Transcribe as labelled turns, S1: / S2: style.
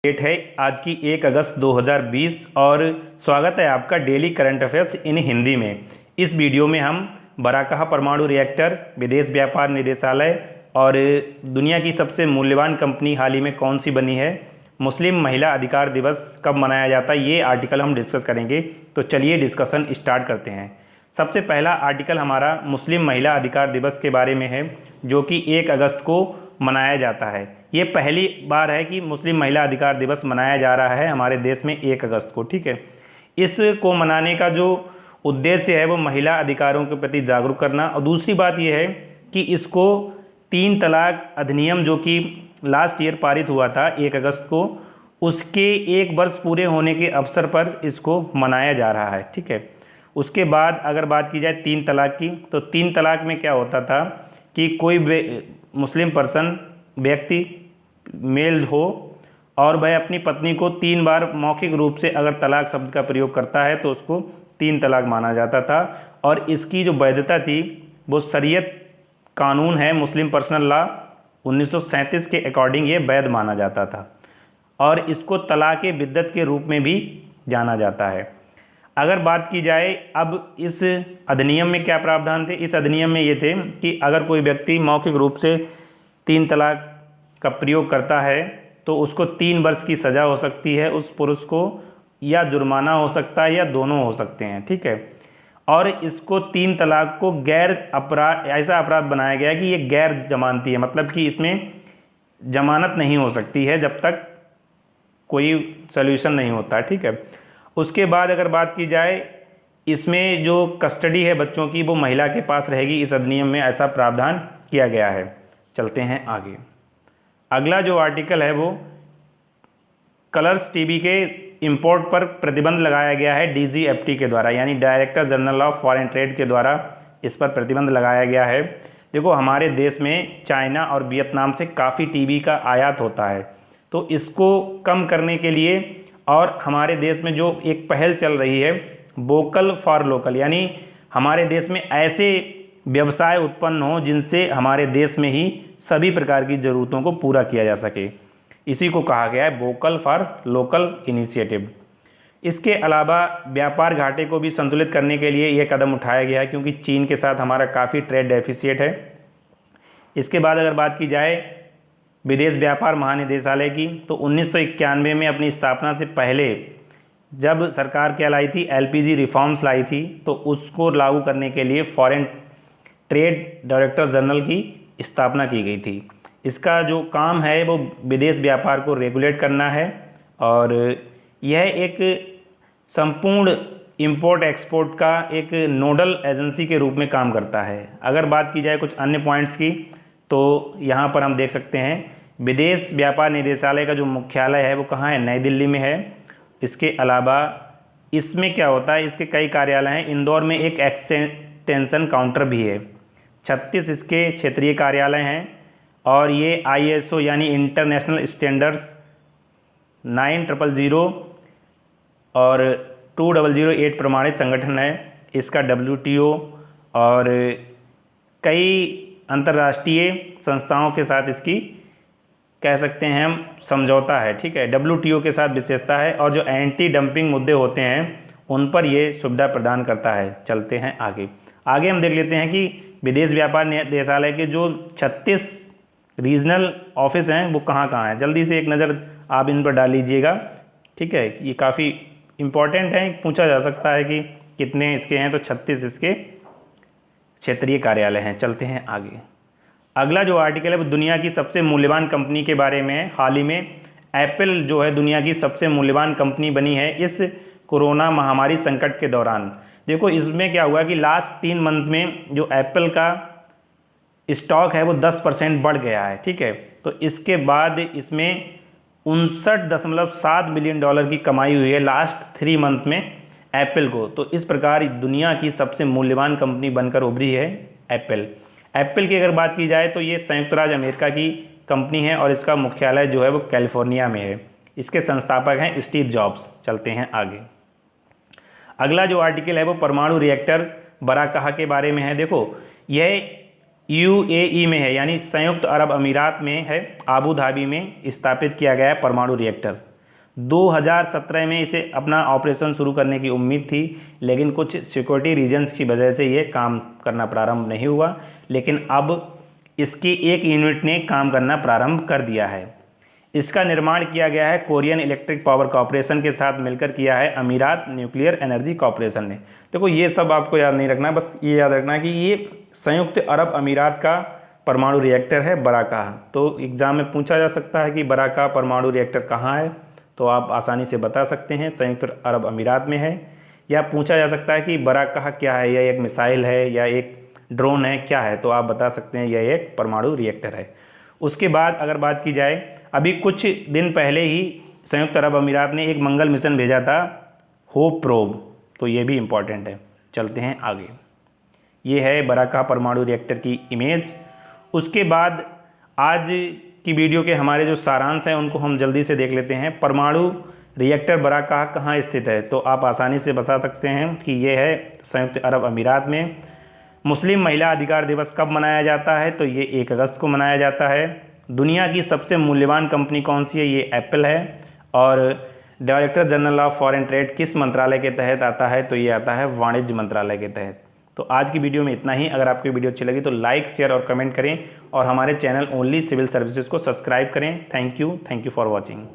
S1: Date है आज की 1 अगस्त 2020 और स्वागत है आपका daily current affairs in Hindi में। इस वीडियो में हम बराकाहा परमाणु रिएक्टर, विदेश व्यापार निदेशालय और दुनिया की सबसे मूल्यवान कंपनी हाल ही में कौन सी बनी है, मुस्लिम महिला अधिकार दिवस कब मनाया जाता है, ये आर्टिकल हम डिस्कस करेंगे। तो चलिए डिस्कशन स्टार्ट करते हैं। सबसे पहला आर्टिकल हमारा मुस्लिम महिला अधिकार दिवस के बारे में है, जो कि 1 अगस्त को मनाया जाता है। ये पहली बार है कि मुस्लिम महिला अधिकार दिवस मनाया जा रहा है हमारे देश में 1 अगस्त को। ठीक है, इसको मनाने का जो उद्देश्य है वो महिला अधिकारों के प्रति जागरूक करना, और दूसरी बात यह है कि इसको 3 तलाक अधिनियम जो कि लास्ट ईयर पारित हुआ था 1 अगस्त को, उसके 1 वर्ष पूरे होने के अवसर पर इसको मनाया जा रहा है। ठीक है, उसके बाद अगर बात की जाए 3 तलाक की, तो 3 तलाक में क्या होता था कि कोई मुस्लिम पर्सन व्यक्ति मेल हो और वह अपनी पत्नी को 3 बार मौखिक रूप से अगर तलाक शब्द का प्रयोग करता है तो उसको 3 तलाक माना जाता था। और इसकी जो वैधता थी वो शरीयत कानून है, मुस्लिम पर्सनल लॉ 1937 के अकॉर्डिंग ये वैध माना जाता था, और इसको तलाक़ बिद्दत के रूप में भी जाना जाता है। अगर बात की जाए अब इस अधिनियम में क्या प्रावधान थे, इस अधिनियम में ये थे कि अगर कोई व्यक्ति मौखिक रूप से 3 तलाक का प्रयोग करता है तो उसको 3 वर्ष की सज़ा हो सकती है उस पुरुष को, या जुर्माना हो सकता है, या दोनों हो सकते हैं। ठीक है, और इसको 3 तलाक को गैर अपराध, ऐसा अपराध बनाया गया है कि ये गैर जमानती है, मतलब कि इसमें जमानत नहीं हो सकती है जब तक कोई सॉल्यूशन नहीं होता। ठीक है, उसके बाद अगर बात की जाए इसमें जो कस्टडी है बच्चों की वो महिला के पास रहेगी, इस अधिनियम में ऐसा प्रावधान किया गया है। चलते हैं आगे। अगला जो आर्टिकल है वो कलर्स टीवी के इंपोर्ट पर प्रतिबंध लगाया गया है DGFT के द्वारा, यानी director general of foreign trade के द्वारा इस पर प्रतिबंध लगाया गया है। देखो, हमारे देश में चाइना और वियतनाम से काफ़ी टीवी का आयात होता है, तो इसको कम करने के लिए और हमारे देश में जो एक पहल चल रही है वोकल फॉर लोकल, यानी हमारे देश में ऐसे व्यवसाय उत्पन्न हो जिनसे हमारे देश में ही सभी प्रकार की ज़रूरतों को पूरा किया जा सके, इसी को कहा गया है वोकल फॉर लोकल इनिशिएटिव। इसके अलावा व्यापार घाटे को भी संतुलित करने के लिए यह कदम उठाया गया है, क्योंकि चीन के साथ हमारा काफ़ी ट्रेड डेफिसिट है। इसके बाद अगर बात की जाए विदेश व्यापार महानिदेशालय की, तो 1991 में अपनी स्थापना से पहले जब सरकार क्या लाई थी, LPG रिफॉर्म्स लाई थी, तो उसको लागू करने के लिए फॉरेन ट्रेड डायरेक्टर जनरल की स्थापना की गई थी। इसका जो काम है वो विदेश व्यापार को रेगुलेट करना है, और यह एक संपूर्ण इंपोर्ट एक्सपोर्ट का एक नोडल एजेंसी के रूप में काम करता है। अगर बात की जाए कुछ अन्य पॉइंट्स की, तो यहाँ पर हम देख सकते हैं विदेश व्यापार निदेशालय का जो मुख्यालय है वो कहाँ है, नई दिल्ली में है। इसके अलावा इसमें क्या होता है, इसके कई कार्यालय हैं। इंदौर में एक एक्सटेंशन काउंटर भी है। 36 इसके क्षेत्रीय कार्यालय हैं, और ये ISO यानी इंटरनेशनल स्टैंडर्ड्स 9000 और 2008 प्रमाणित संगठन है। इसका WTO और कई अंतर्राष्ट्रीय संस्थाओं के साथ इसकी कह सकते हैं हम समझौता है। ठीक है, WTO के साथ विशेषता है, और जो एंटी डंपिंग मुद्दे होते हैं उन पर ये सुविधा प्रदान करता है। चलते हैं आगे। आगे हम देख लेते हैं कि विदेश व्यापार निदेशालय के जो 36 रीजनल ऑफिस हैं वो कहाँ कहाँ हैं। जल्दी से एक नज़र आप इन पर डाल लीजिएगा। ठीक है, ये काफ़ी इम्पोर्टेंट है, पूछा जा सकता है कि कितने इसके हैं, तो 36 इसके क्षेत्रीय कार्यालय हैं। चलते हैं आगे। अगला जो आर्टिकल है वो दुनिया की सबसे मूल्यवान कंपनी के बारे में है। हाल ही में एप्पल जो है दुनिया की सबसे मूल्यवान कंपनी बनी है इस कोरोना महामारी संकट के दौरान। देखो, इसमें क्या हुआ कि लास्ट 3 मंथ में जो एप्पल का स्टॉक है वो 10% बढ़ गया है। ठीक है, तो इसके बाद इसमें 59.7 बिलियन डॉलर की कमाई हुई है लास्ट 3 मंथ में एप्पल को। तो इस प्रकार दुनिया की सबसे मूल्यवान कंपनी बनकर उभरी है एप्पल। एप्पल की अगर बात की जाए तो ये संयुक्त राज्य अमेरिका की कंपनी है, और इसका मुख्यालय जो है वो कैलिफोर्निया में है। इसके संस्थापक हैं स्टीव जॉब्स। चलते हैं आगे। अगला जो आर्टिकल है वो परमाणु रिएक्टर बराकाहा के बारे में है। देखो, यह UAE में है, यानी संयुक्त अरब अमीरात में है, आबू धाबी में स्थापित किया गया है परमाणु रिएक्टर। 2017 में इसे अपना ऑपरेशन शुरू करने की उम्मीद थी, लेकिन कुछ सिक्योरिटी रीजंस की वजह से ये काम करना प्रारंभ नहीं हुआ। लेकिन अब इसकी एक यूनिट ने काम करना प्रारंभ कर दिया है। इसका निर्माण किया गया है कोरियन इलेक्ट्रिक पावर कॉरपोरेशन के साथ मिलकर किया है अमीरात न्यूक्लियर एनर्जी कॉरपोरेशन ने। देखो ये सब आपको याद नहीं रखना है, बस ये याद रखना है कि ये संयुक्त अरब अमीरात का परमाणु रिएक्टर है बराकाह। तो एग्जाम में पूछा जा सकता है कि बराकाह परमाणु रिएक्टर कहाँ है, तो आप आसानी से बता सकते हैं संयुक्त अरब अमीरात में है। या पूछा जा सकता है कि बराकाह क्या है, यह एक मिसाइल है या एक ड्रोन है, क्या है, तो आप बता सकते हैं यह एक परमाणु रिएक्टर है। उसके बाद अगर बात की जाए, अभी कुछ दिन पहले ही संयुक्त अरब अमीरात ने एक मंगल मिशन भेजा था, होप प्रोब, तो ये भी इम्पॉर्टेंट है। चलते हैं आगे। ये है बराकाह परमाणु रिएक्टर की इमेज। उसके बाद आज की वीडियो के हमारे जो सारांश हैं उनको हम जल्दी से देख लेते हैं। परमाणु रिएक्टर बराकाह कहाँ स्थित है, तो आप आसानी से बता सकते हैं कि ये है संयुक्त अरब अमीरात में। मुस्लिम महिला अधिकार दिवस कब मनाया जाता है, तो ये 1 अगस्त को मनाया जाता है। दुनिया की सबसे मूल्यवान कंपनी कौन सी है, ये एप्पल है। और director general of foreign trade किस मंत्रालय के तहत आता है, तो ये आता है वाणिज्य मंत्रालय के तहत। तो आज की वीडियो में इतना ही। अगर आपकी वीडियो अच्छी लगी तो लाइक, शेयर और कमेंट करें और हमारे चैनल ओनली सिविल सर्विसेज को सब्सक्राइब करें। Thank you for watching.